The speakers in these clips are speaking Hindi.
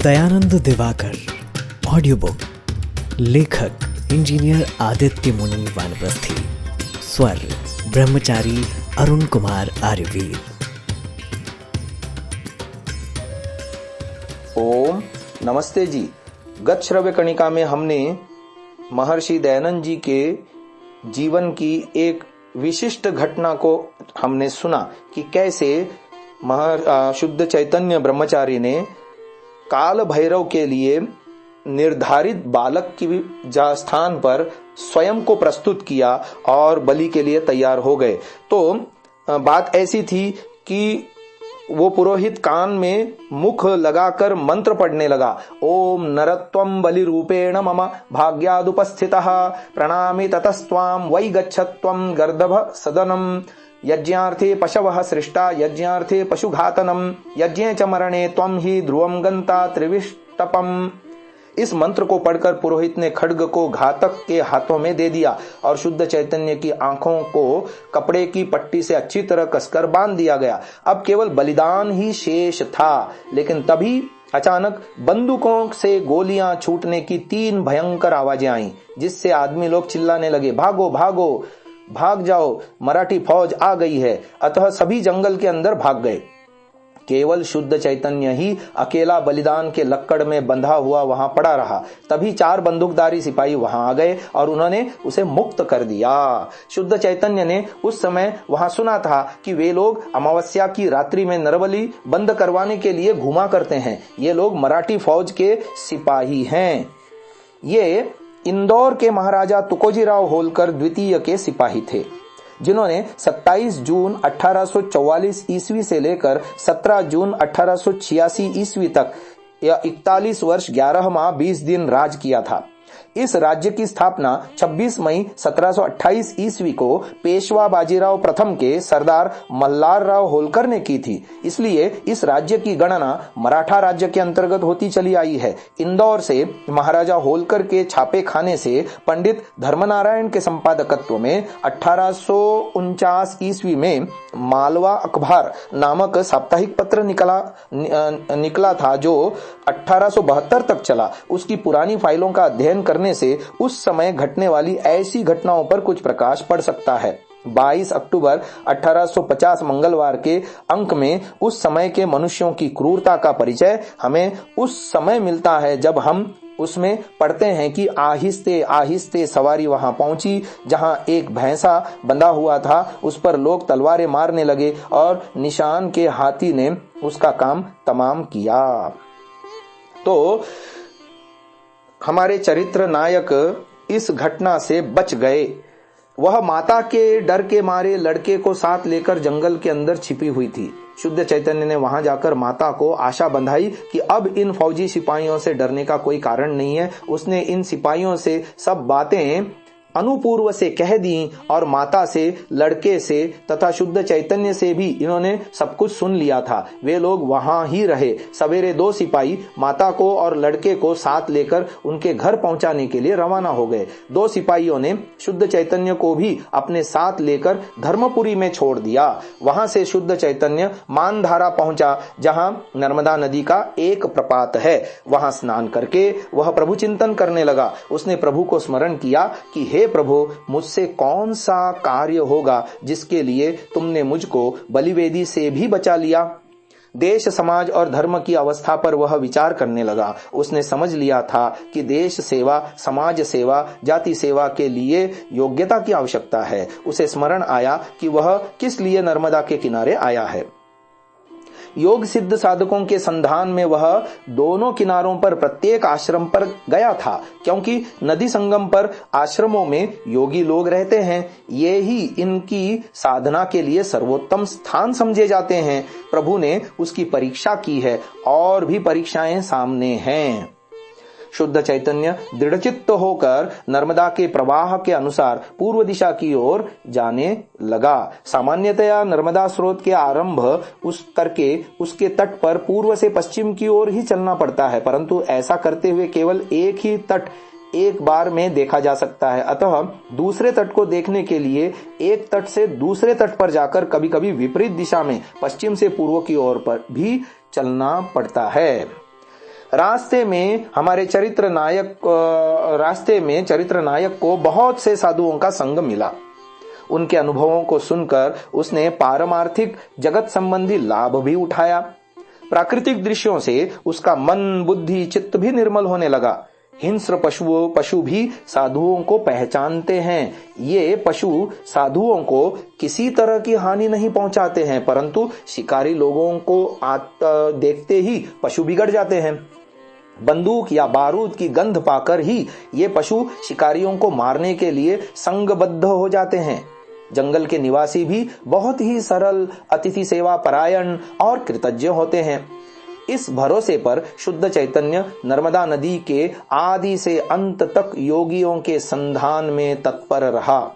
दयानंद दिवाकर। ऑडियो बुक लेखक इंजीनियर आदित्य मुनि वानप्रस्थी। स्वर ब्रह्मचारी अरुण कुमार आर्यवीर। ओम नमस्ते जी। गत श्रव्य कणिका में हमने महर्षि दयानंद जी के जीवन की एक विशिष्ट घटना को हमने सुना कि कैसे शुद्ध चैतन्य ब्रह्मचारी ने काल भैरव के लिए निर्धारित बालक की स्थान पर स्वयं को प्रस्तुत किया और बलि के लिए तैयार हो गए। तो बात ऐसी थी कि वो पुरोहित कान में मुख लगाकर मंत्र पढ़ने लगा। ओम नरत्वम बलि रूपेण मम भाग्यादुपस्थितः प्रणामि ततस्त्वाम वै गच्छत्वम गर्दभ सदनम यज्ञार्थे पशवः सृष्टा यज्ञार्थे पशुघातनम यज्ञे च मरणे त्वं हि ध्रुवं गंता त्रिविष्टपम। इस मंत्र को पढ़कर पुरोहित ने खड्ग को घातक के हाथों में दे दिया और शुद्ध चैतन्य की आंखों को कपड़े की पट्टी से अच्छी तरह कसकर बांध दिया गया। अब केवल बलिदान ही शेष था, लेकिन तभी अचानक बंदूकों से गोलियां छूटने की 3 भयंकर आवाजें आईं, जिससे आदमी लोग चिल्लाने लगे, भागो भागो, भाग जाओ, मराठी फौज आ गई है। अतः सभी जंगल के अंदर भाग गए। केवल शुद्ध चैतन्य ही अकेला बलिदान के लक्कड़ में बंधा हुआ वहां पड़ा रहा। तभी 4 बंदूकधारी सिपाही वहां आ गए और उन्होंने उसे मुक्त कर दिया। शुद्ध चैतन्य ने उस समय वहां सुना था कि वे लोग अमावस्या की रात्रि में नरबली बंद करवाने के लिए घुमा करते हैं। ये लोग मराठी फौज के सिपाही हैं। ये इंदौर के महाराजा तुकोजीराव होलकर द्वितीय के सिपाही थे, जिन्होंने 27 जून 1844 ईस्वी से लेकर 17 जून 1886 ईस्वी तक 41 वर्ष 11 माह 20 दिन राज किया था। इस राज्य की स्थापना 26 मई 1728 ईस्वी को पेशवा बाजीराव प्रथम के सरदार मल्हार राव होलकर ने की थी। इसलिए इस राज्य की गणना मराठा राज्य के अंतर्गत होती चली आई है। इंदौर से महाराजा होलकर के छापे खाने से पंडित धर्मनारायण के संपादकत्व में 1849 ईस्वी में मालवा अखबार नामक साप्ताहिक पत्र निकला था, जो 1872 तक चला। उसकी पुरानी फाइलों का अध्ययन करने से उस समय घटने वाली ऐसी घटनाओं पर कुछ प्रकाश पड़ सकता है। 22 अक्टूबर 1850 मंगलवार के अंक में उस समय के मनुष्यों की क्रूरता का परिचय हमें उस समय मिलता है जब हम उसमें पढ़ते हैं कि आहिस्ते आहिस्ते सवारी वहां पहुंची जहां एक भैंसा बंधा हुआ था। उस पर लोग तलवारें मारने लगे और निशान के हाथी ने उसका काम तमाम किया। तो हमारे चरित्र नायक इस घटना से बच गए। वह माता के डर के मारे लड़के को साथ लेकर जंगल के अंदर छिपी हुई थी। शुद्ध चैतन्य ने वहां जाकर माता को आशा बंधाई कि अब इन फौजी सिपाहियों से डरने का कोई कारण नहीं है। उसने इन सिपाहियों से सब बातें अनुपूर्व से कह दी और माता से, लड़के से तथा शुद्ध चैतन्य से भी इन्होंने सब कुछ सुन लिया था। वे लोग वहां ही रहे। सवेरे 2 सिपाही माता को और लड़के को साथ लेकर उनके घर पहुंचाने के लिए रवाना हो गए। 2 सिपाहियों ने शुद्ध चैतन्य को भी अपने साथ लेकर धर्मपुरी में छोड़ दिया। वहां से शुद्ध चैतन्य मानधारा पहुंचा, जहां नर्मदा नदी का एक प्रपात है। वहां स्नान करके वह प्रभु चिंतन करने लगा। उसने प्रभु को स्मरण किया कि हे प्रभु, मुझसे कौन सा कार्य होगा जिसके लिए तुमने मुझको बलिवेदी से भी बचा लिया। देश, समाज और धर्म की अवस्था पर वह विचार करने लगा। उसने समझ लिया था कि देश सेवा, समाज सेवा, जाति सेवा के लिए योग्यता की आवश्यकता है। उसे स्मरण आया कि वह किस लिए नर्मदा के किनारे आया है। योग सिद्ध साधकों के संधान में वह दोनों किनारों पर प्रत्येक आश्रम पर गया था, क्योंकि नदी संगम पर आश्रमों में योगी लोग रहते हैं। ये ही इनकी साधना के लिए सर्वोत्तम स्थान समझे जाते हैं। प्रभु ने उसकी परीक्षा की है और भी परीक्षाएं सामने हैं। शुद्ध चैतन्य दृढ़चित्त होकर नर्मदा के प्रवाह के अनुसार पूर्व दिशा की ओर जाने लगा। सामान्यतया नर्मदा स्रोत के आरंभ करके उसके तट पर पूर्व से पश्चिम की ओर ही चलना पड़ता है, परंतु ऐसा करते हुए केवल एक ही तट एक बार में देखा जा सकता है। अतः दूसरे तट को देखने के लिए एक तट से दूसरे तट पर जाकर कभी कभी विपरीत दिशा में पश्चिम से पूर्व की ओर पर भी चलना पड़ता है। रास्ते में चरित्र नायक को बहुत से साधुओं का संग मिला। उनके अनुभवों को सुनकर उसने पारमार्थिक जगत संबंधी लाभ भी उठाया। प्राकृतिक दृश्यों से उसका मन, बुद्धि, चित्त भी निर्मल होने लगा। हिंस्र पशु भी साधुओं को पहचानते हैं। ये पशु साधुओं को किसी तरह की हानि नहीं पहुंचाते हैं, परंतु शिकारी लोगों को देखते ही पशु बिगड़ जाते हैं। बंदूक या बारूद की गंध पाकर ही ये पशु शिकारियों को मारने के लिए संगबद्ध हो जाते हैं। जंगल के निवासी भी बहुत ही सरल, अतिथि सेवा परायण और कृतज्ञ होते हैं। इस भरोसे पर शुद्ध चैतन्य नर्मदा नदी के आदि से अंत तक योगियों के संधान में तत्पर रहा।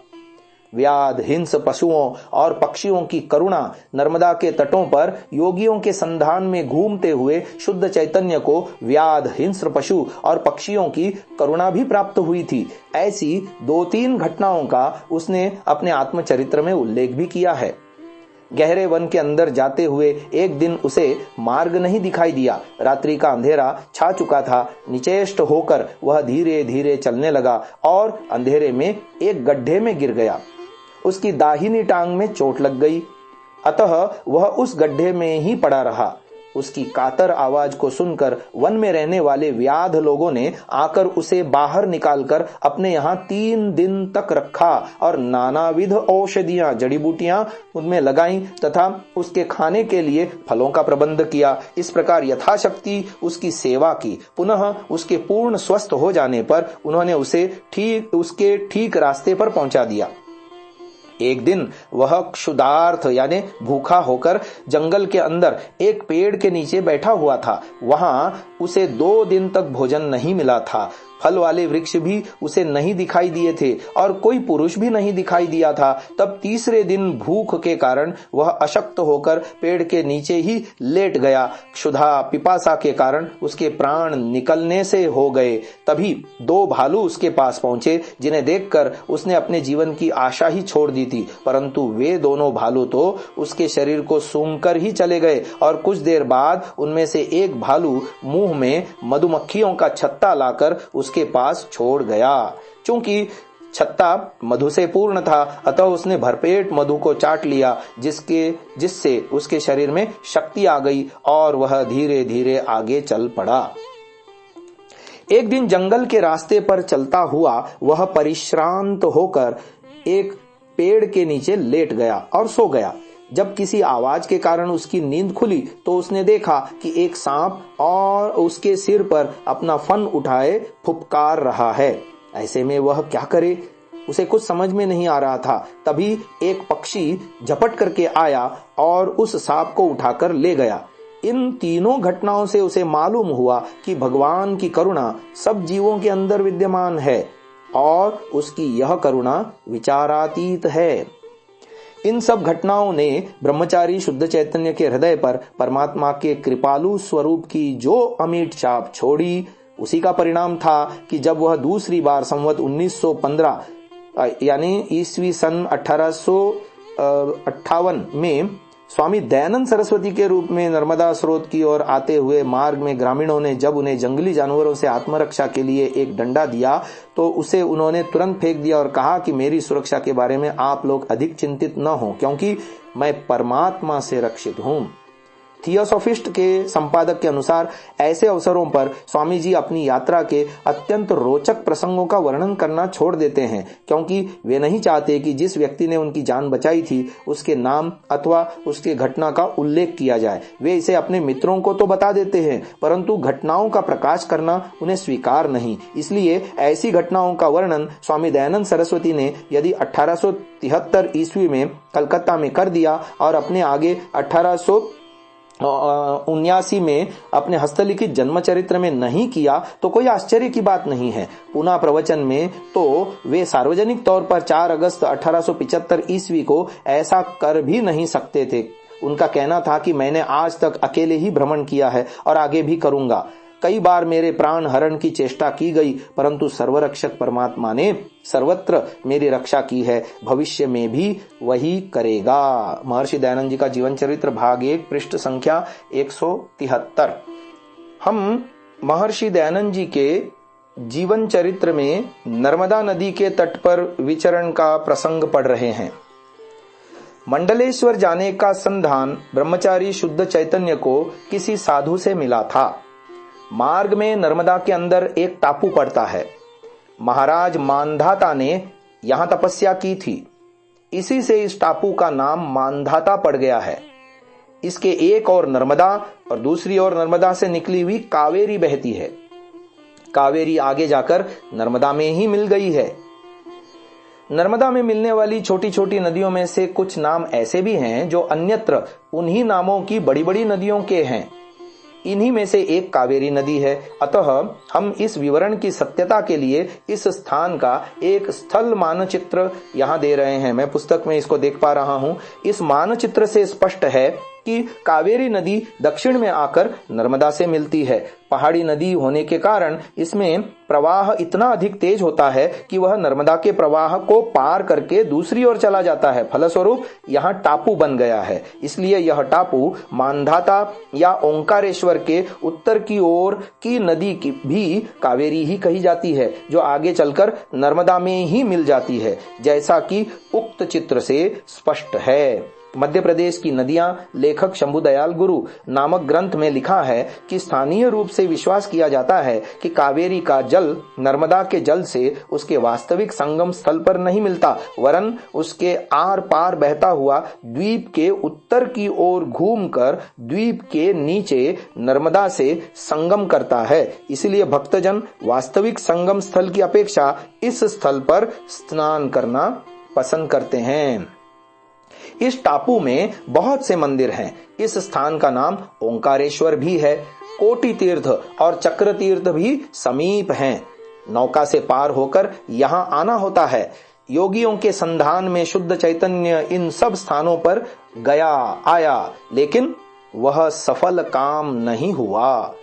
व्याध, हिंस पशुओं और पक्षियों की करुणा नर्मदा के तटों पर योगियों के संधान में घूमते हुए शुद्ध चैतन्य को व्याध, हिंस पशु और पक्षियों की करुणा भी प्राप्त हुई थी। ऐसी 2-3 घटनाओं का उसने अपने आत्मचरित्र में उल्लेख भी किया है। गहरे वन के अंदर जाते हुए एक दिन उसे मार्ग नहीं दिखाई दिया। रात्रि का अंधेरा छा चुका था। निचेष्ट होकर वह धीरे धीरे चलने लगा और अंधेरे में एक गड्ढे में गिर गया। उसकी दाहिनी टांग में चोट लग गई, अतः वह उस गड्ढे में ही पड़ा रहा। उसकी कातर आवाज को सुनकर वन में रहने वाले व्याध लोगों ने आकर उसे बाहर निकालकर अपने यहाँ 3 दिन तक रखा और नानाविध औषधियां, जड़ी बूटियां उनमें लगाईं तथा उसके खाने के लिए फलों का प्रबंध किया। इस प्रकार यथाशक्ति उसकी सेवा की। पुनः उसके पूर्ण स्वस्थ हो जाने पर उन्होंने उसे उसके ठीक रास्ते पर पहुंचा दिया। एक दिन वह क्षुधार्थ यानी भूखा होकर जंगल के अंदर एक पेड़ के नीचे बैठा हुआ था। वहां उसे 2 दिन तक भोजन नहीं मिला था। फल वाले वृक्ष भी उसे नहीं दिखाई दिए थे और कोई पुरुष भी नहीं दिखाई दिया था। तब तीसरे दिन भूख के कारण वह अशक्त होकर पेड़ के नीचे ही लेट गया। क्षुधा, पिपासा के कारण उसके प्राण निकलने से हो गए। तभी 2 भालू उसके पास पहुंचे, जिन्हें देखकर उसने अपने जीवन की आशा ही छोड़ दी थी। परंतु वे दोनों भालू तो उसके शरीर को सूंघकर ही चले गए और कुछ देर बाद उनमें से एक भालू मुंह में मधुमक्खियों का छत्ता लाकर उसके पास छोड़ गया। चूंकि छत्ता मधु से पूर्ण था, अतः उसने भरपेट मधु को चाट लिया, जिससे उसके शरीर में शक्ति आ गई और वह धीरे धीरे आगे चल पड़ा। एक दिन जंगल के रास्ते पर चलता हुआ वह परिश्रांत होकर एक पेड़ के नीचे लेट गया और सो गया। जब किसी आवाज के कारण उसकी नींद खुली तो उसने देखा कि एक सांप और उसके सिर पर अपना फन उठाए फुफकार रहा है। ऐसे में वह क्या करे, उसे कुछ समझ में नहीं आ रहा था। तभी एक पक्षी झपट करके आया और उस सांप को उठाकर ले गया। इन तीनों घटनाओं से उसे मालूम हुआ कि भगवान की करुणा सब जीवों के अंदर विद्यमान है और उसकी यह करुणा विचारातीत है। इन सब घटनाओं ने ब्रह्मचारी शुद्ध चैतन्य के हृदय पर परमात्मा के कृपालु स्वरूप की जो अमिट छाप छोड़ी, उसी का परिणाम था कि जब वह दूसरी बार संवत 1915 यानी ईस्वी सन 1858 में स्वामी दयानंद सरस्वती के रूप में नर्मदा स्रोत की ओर आते हुए मार्ग में ग्रामीणों ने जब उन्हें जंगली जानवरों से आत्मरक्षा के लिए एक डंडा दिया तो उसे उन्होंने तुरंत फेंक दिया और कहा कि मेरी सुरक्षा के बारे में आप लोग अधिक चिंतित न हो, क्योंकि मैं परमात्मा से रक्षित हूं। थियोसॉफिस्ट के संपादक के अनुसार ऐसे अवसरों पर स्वामी जी अपनी यात्रा के अत्यंत रोचक प्रसंगों का वर्णन करना छोड़ देते हैं, क्योंकि वे नहीं चाहते कि जिस व्यक्ति ने उनकी जान बचाई थी उसके नाम अथवा उसके घटना का उल्लेख किया जाए। वे इसे अपने मित्रों को तो बता देते हैं, परंतु घटनाओं का प्रकाश करना उन्हें स्वीकार नहीं। इसलिए ऐसी घटनाओं का वर्णन स्वामी दयानंद सरस्वती ने यदि 1873 ईस्वी में कलकत्ता में कर दिया और अपने आगे 1879 में अपने हस्तलिखित जन्म चरित्र में नहीं किया तो कोई आश्चर्य की बात नहीं है। पुनः प्रवचन में तो वे सार्वजनिक तौर पर 4 अगस्त 1875 ईस्वी को ऐसा कर भी नहीं सकते थे। उनका कहना था कि मैंने आज तक अकेले ही भ्रमण किया है और आगे भी करूंगा। कई बार मेरे प्राण हरण की चेष्टा की गई, परंतु सर्वरक्षक परमात्मा ने सर्वत्र मेरी रक्षा की है, भविष्य में भी वही करेगा। महर्षि दयानंद जी का जीवन चरित्र भाग 1 पृष्ठ संख्या 173। हम महर्षि दयानंद जी के जीवन चरित्र में नर्मदा नदी के तट पर विचरण का प्रसंग पढ़ रहे हैं। मंडलेश्वर जाने का संधान ब्रह्मचारी शुद्ध चैतन्य को किसी साधु से मिला था। मार्ग में नर्मदा के अंदर एक टापू पड़ता है। महाराज मानधाता ने यहां तपस्या की थी, इसी से इस टापू का नाम मानधाता पड़ गया है। इसके एक और नर्मदा और दूसरी ओर नर्मदा से निकली हुई कावेरी बहती है। कावेरी आगे जाकर नर्मदा में ही मिल गई है। नर्मदा में मिलने वाली छोटी छोटी नदियों में से कुछ नाम ऐसे भी हैं जो अन्यत्र उन्हीं नामों की बड़ी बड़ी नदियों के हैं। इन्हीं में से एक कावेरी नदी है। अतः हम इस विवरण की सत्यता के लिए इस स्थान का एक स्थल मानचित्र यहां दे रहे हैं। मैं पुस्तक में इसको देख पा रहा हूं। इस मानचित्र से स्पष्ट है कि कावेरी नदी दक्षिण में आकर नर्मदा से मिलती है। पहाड़ी नदी होने के कारण इसमें प्रवाह इतना अधिक तेज होता है कि वह नर्मदा के प्रवाह को पार करके दूसरी ओर चला जाता है। फलस्वरूप यहाँ टापू बन गया है। इसलिए यह टापू मानधाता या ओंकारेश्वर के उत्तर की ओर की नदी की भी कावेरी ही कही जाती है, जो आगे चलकर नर्मदा में ही मिल जाती है, जैसा कि उक्त चित्र से स्पष्ट है। मध्य प्रदेश की नदियां लेखक शंभुदयाल गुरु नामक ग्रंथ में लिखा है कि स्थानीय रूप से विश्वास किया जाता है कि कावेरी का जल नर्मदा के जल से उसके वास्तविक संगम स्थल पर नहीं मिलता, वरन उसके आर पार बहता हुआ द्वीप के उत्तर की ओर घूमकर द्वीप के नीचे नर्मदा से संगम करता है। इसलिए भक्तजन वास्तविक संगम स्थल की अपेक्षा इस स्थल पर स्नान करना पसंद करते हैं। इस टापू में बहुत से मंदिर हैं। इस स्थान का नाम ओंकारेश्वर भी है। कोटि तीर्थ और चक्र तीर्थ भी समीप हैं। नौका से पार होकर यहाँ आना होता है। योगियों के संधान में शुद्ध चैतन्य इन सब स्थानों पर गया आया, लेकिन वह सफल काम नहीं हुआ।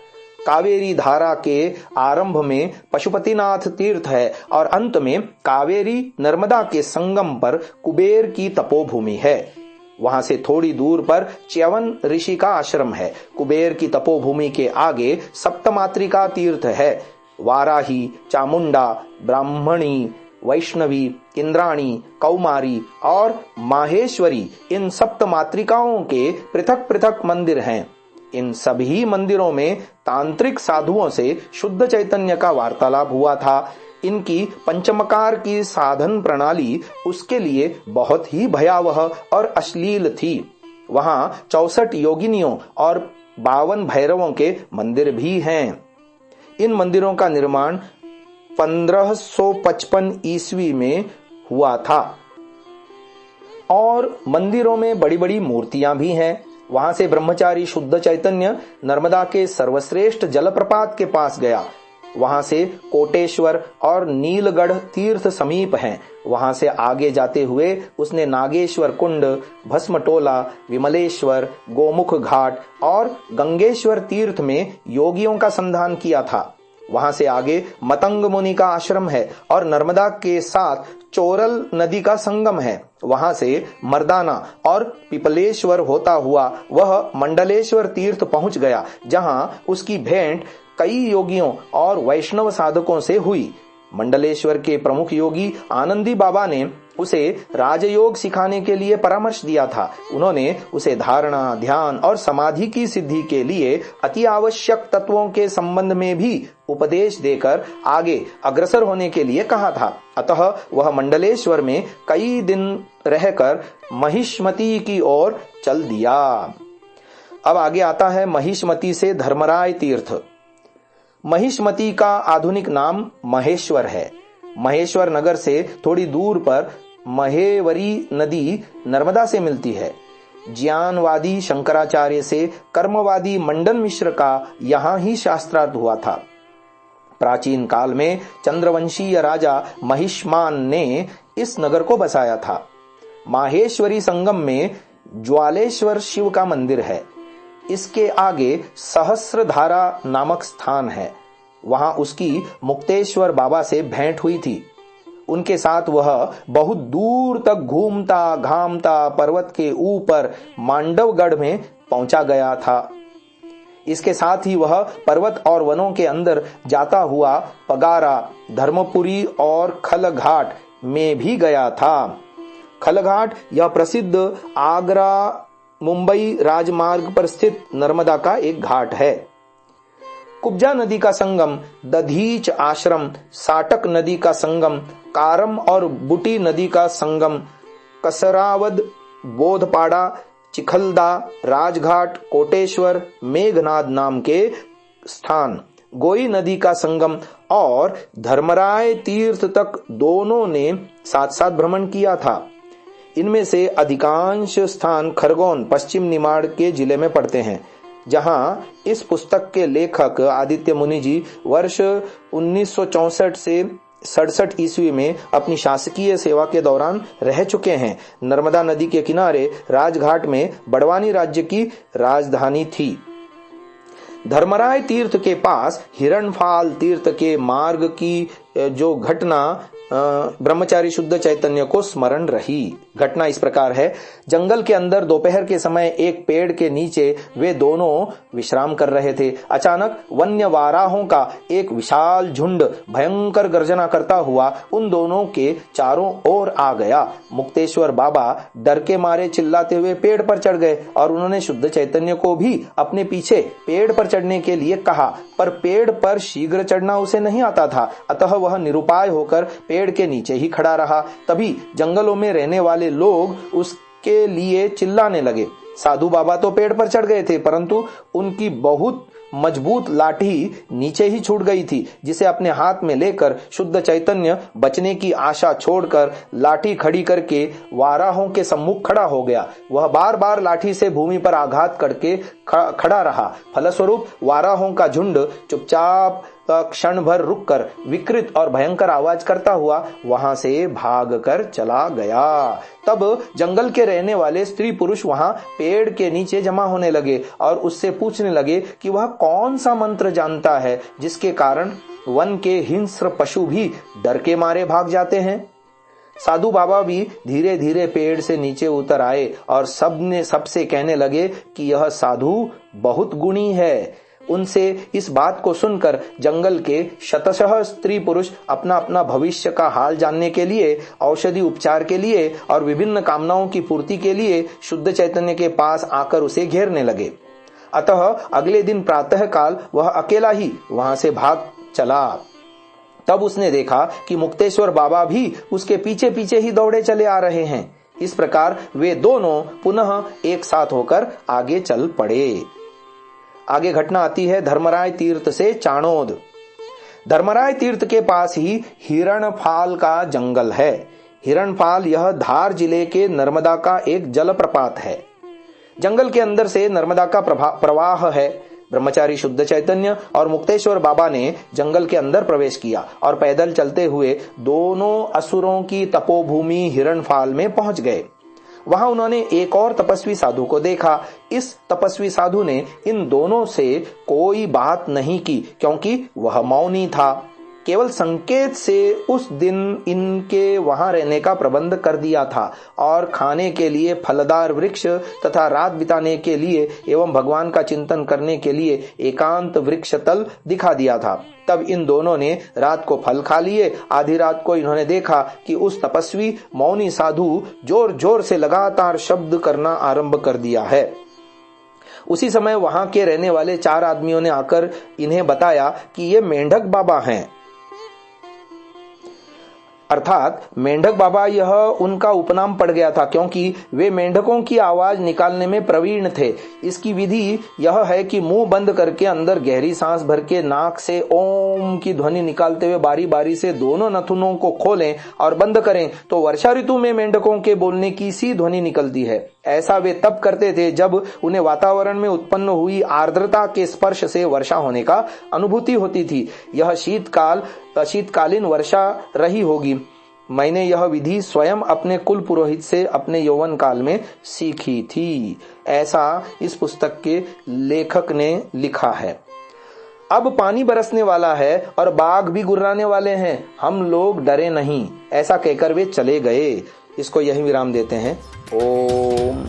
कावेरी धारा के आरंभ में पशुपतिनाथ तीर्थ है और अंत में कावेरी नर्मदा के संगम पर कुबेर की तपोभूमि है। वहां से थोड़ी दूर पर च्यवन ऋषि का आश्रम है। कुबेर की तपोभूमि के आगे सप्तमात्रिका तीर्थ है। वाराही, चामुंडा, ब्राह्मणी, वैष्णवी, इंद्राणी, कौमारी और माहेश्वरी इन सप्तमात्रिकाओं के पृथक पृथक मंदिर हैं। इन सभी मंदिरों में तांत्रिक साधुओं से शुद्ध चैतन्य का वार्तालाप हुआ था। इनकी पंचमकार की साधन प्रणाली उसके लिए बहुत ही भयावह और अश्लील थी। वहां 64 योगिनियों और 52 भैरवों के मंदिर भी हैं। इन मंदिरों का निर्माण 1555 ईस्वी में हुआ था और मंदिरों में बड़ी बड़ी मूर्तियां भी हैं। वहां से ब्रह्मचारी शुद्ध चैतन्य नर्मदा के सर्वश्रेष्ठ जलप्रपात के पास गया। वहां से कोटेश्वर और नीलगढ़ तीर्थ समीप हैं। वहां से आगे जाते हुए उसने नागेश्वर कुंड, भस्मटोला, विमलेश्वर, गोमुख घाट और गंगेश्वर तीर्थ में योगियों का संधान किया था। वहां से आगे मतंग मुनि का आश्रम है और नर्मदा के साथ चोरल नदी का संगम है। वहां से मर्दाना और पिपलेश्वर होता हुआ वह मंडलेश्वर तीर्थ पहुंच गया, जहां उसकी भेंट कई योगियों और वैष्णव साधकों से हुई। मंडलेश्वर के प्रमुख योगी आनंदी बाबा ने उसे राजयोग सिखाने के लिए परामर्श दिया था। उन्होंने उसे धारणा, ध्यान और समाधि की सिद्धि के लिए अति आवश्यक तत्वों के संबंध में भी उपदेश देकर आगे अग्रसर होने के लिए कहा था। अतः वह मंडलेश्वर में कई दिन रहकर महिष्मती की ओर चल दिया। अब आगे आता है महिष्मती से धर्मराय तीर्थ। महिष्मती का आधुनिक नाम महेश्वर है। महेश्वर नगर से थोड़ी दूर पर महेवरी नदी नर्मदा से मिलती है। ज्ञानवादी शंकराचार्य से कर्मवादी मंडन मिश्र का यहाँ ही शास्त्रार्थ हुआ था। प्राचीन काल में चंद्रवंशीय राजा महिष्मान ने इस नगर को बसाया था। माहेश्वरी संगम में ज्वालेश्वर शिव का मंदिर है। इसके आगे सहस्रधारा नामक स्थान है। वहां उसकी मुक्तेश्वर बाबा से भेंट हुई थी। उनके साथ वह बहुत दूर तक घूमता घामता पर्वत के ऊपर मांडवगढ़ में पहुंचा गया था। इसके साथ ही वह पर्वत और वनों के अंदर जाता हुआ पगारा, धर्मपुरी और खलघाट में भी गया था। खलघाट यह प्रसिद्ध आगरा मुंबई राजमार्ग पर स्थित नर्मदा का एक घाट है। कुब्जा नदी का संगम, दधीच आश्रम, साटक नदी का संगम, कारम और बुटी नदी का संगम, कसरावद, बोधपाड़ा, चिखलदा, राजघाट, कोटेश्वर, मेघनाद नाम के स्थान, गोई नदी का संगम और धर्मराय तीर्थ तक दोनों ने साथ साथ भ्रमण किया था। इनमें से अधिकांश स्थान खरगोन पश्चिम निमाड़ के जिले में पड़ते हैं, जहां इस पुस्तक के लेखक आदित्य मुनि जी वर्ष 1964 से 67 ईस्वी में अपनी शासकीय सेवा के दौरान रह चुके हैं। नर्मदा नदी के किनारे राजघाट में बड़वानी राज्य की राजधानी थी। धर्मराय तीर्थ के पास हिरणफाल तीर्थ के मार्ग की जो घटना ब्रह्मचारी शुद्ध चैतन्य को स्मरण रही। घटना इस प्रकार है। जंगल के अंदर दोपहर के समय एक पेड़ के नीचे वे दोनों विश्राम कर रहे थे। अचानक वन्य वाराहों का एक विशाल झुंड भयंकर गर्जना करता हुआ उन दोनों के चारों ओर आ गया। मुक्तेश्वर बाबा डर के मारे चिल्लाते हुए पेड़ पर चढ़ गए और उन्होंने शुद्ध चैतन्य को भी अपने पीछे पेड़ पर चढ़ने के लिए कहा, पर पेड़ पर शीघ्र चढ़ना उसे नहीं आता था, अतः वह निरुपाय होकर पेड़ के नीचे ही खड़ा रहा। तभी जंगलों में रहने वाले लोग उसके लिए चिल्लाने लगे। साधु बाबा तो पेड़ पर चढ़ गए थे, परंतु उनकी बहुत मजबूत लाठी नीचे ही छूट गई थी, जिसे अपने हाथ में लेकर शुद्ध चैतन्य बचने की आशा छोड़कर लाठी खड़ी करके वाराहों के सम्मुख खड़ा हो गया। वह बार बार लाठी से भूमि पर आघात करके खड़ा रहा। फलस्वरूप वाराहों का झुंड चुपचाप क्षण भर रुककर विकृत और भयंकर आवाज करता हुआ वहां से भागकर चला गया। तब जंगल के रहने वाले स्त्री पुरुष वहां पेड़ के नीचे जमा होने लगे और उससे पूछने लगे कि वह कौन सा मंत्र जानता है जिसके कारण वन के हिंस्र पशु भी डर के मारे भाग जाते हैं। साधु बाबा भी धीरे धीरे पेड़ से नीचे उतर आए और सबसे कहने लगे कि यह साधु बहुत गुणी है। उनसे इस बात को सुनकर जंगल के शतशः स्त्री पुरुष अपना अपना भविष्य का हाल जानने के लिए, औषधि उपचार के लिए और विभिन्न कामनाओं की पूर्ति के लिए शुद्ध चैतन्य के पास आकर उसे घेरने लगे। अतः अगले दिन प्रातः काल वह अकेला ही वहां से भाग चला। तब उसने देखा कि मुक्तेश्वर बाबा भी उसके पीछे पीछे ही दौड़े चले आ रहे हैं। इस प्रकार वे दोनों पुनः एक साथ होकर आगे चल पड़े। आगे घटना आती है धर्मराय तीर्थ से चाणोद। धर्मराय तीर्थ के पास ही हिरणफाल का जंगल है। हिरणफाल यह धार जिले के नर्मदा का एक जलप्रपात है। जंगल के अंदर से नर्मदा का प्रवाह है। ब्रह्मचारी शुद्ध चैतन्य और मुक्तेश्वर बाबा ने जंगल के अंदर प्रवेश किया और पैदल चलते हुए दोनों असुरों की तपोभूमि हिरणफाल में पहुंच गए। वहां उन्होंने एक और तपस्वी साधु को देखा। इस तपस्वी साधु ने इन दोनों से कोई बात नहीं की, क्योंकि वह मौनी था। केवल संकेत से उस दिन इनके वहां रहने का प्रबंध कर दिया था और खाने के लिए फलदार वृक्ष तथा रात बिताने के लिए एवं भगवान का चिंतन करने के लिए एकांत वृक्ष तल दिखा दिया था। तब इन दोनों ने रात को फल खा लिए। आधी रात को इन्होंने देखा कि उस तपस्वी मौनी साधु जोर जोर से लगातार शब्द करना आरंभ कर दिया है। उसी समय वहां के रहने वाले 4 आदमियों ने आकर इन्हें बताया कि ये मेंढक बाबा हैं। अर्थात मेंढक बाबा यह उनका उपनाम पड़ गया था, क्योंकि वे मेंढकों की आवाज निकालने में प्रवीण थे। इसकी विधि यह है कि मुंह बंद करके अंदर गहरी सांस भर के नाक से ओम की ध्वनि निकालते हुए बारी बारी से दोनों नथुनों को खोलें और बंद करें तो वर्षा ऋतु में मेंढकों के बोलने की सी ध्वनि निकलती है। ऐसा वे तब करते थे जब उन्हें वातावरण में उत्पन्न हुई आर्द्रता के स्पर्श से वर्षा होने का अनुभूति होती थी। यह शीतकालीन वर्षा रही होगी। मैंने यह विधि स्वयं अपने कुल पुरोहित से अपने यौवन काल में सीखी थी। ऐसा इस पुस्तक के लेखक ने लिखा है। अब पानी बरसने वाला है और बाघ भी गुर्राने वाले हैं, हम लोग डरे नहीं, ऐसा कहकर वे चले गए। इसको यही विराम देते हैं। ओम।